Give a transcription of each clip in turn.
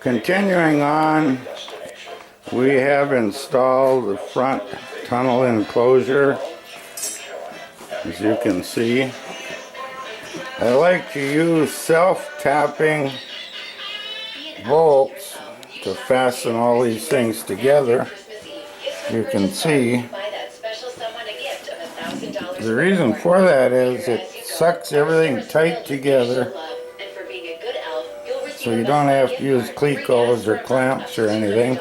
Continuing on, we have installed the front tunnel enclosure. As you can see, I like to use self-tapping bolts to fasten all these things together. You can see the reason for that is it sucks everything tight together, so you don't have to use clecos or clamps or anything.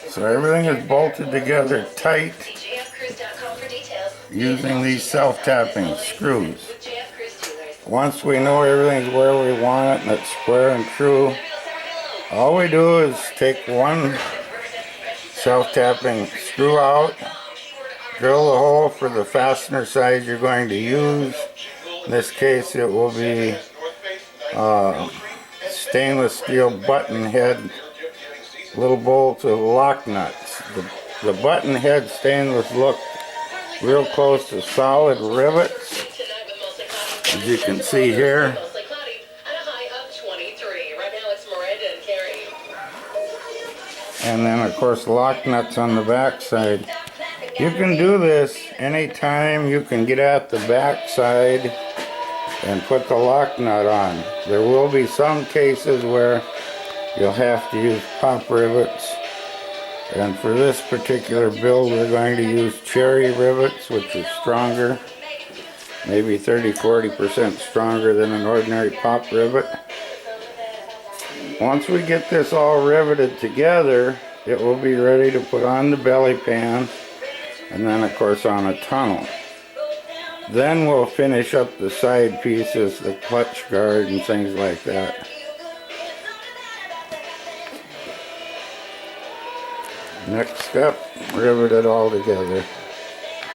So everything is bolted together tight using these self-tapping screws. Once we know everything's where we want it and it's square and true, all we do is take one self-tapping screw out, drill the hole for the fastener size you're going to use. In this case it will be stainless steel button head little bolts of lock nuts. The button head stainless look real close to solid rivets, as you can see here. And then of course lock nuts on the back side. You can do this anytime you can get at the back side and put the lock nut on. There will be some cases where you'll have to use pop rivets, and for this particular build we're going to use cherry rivets, which is stronger, maybe 30-40% stronger than an ordinary pop rivet. Once we get this all riveted together, it will be ready to put on the belly pan and then of course on a tunnel. Then we'll finish up the side pieces, the clutch guard and things like that. Next step, rivet it all together.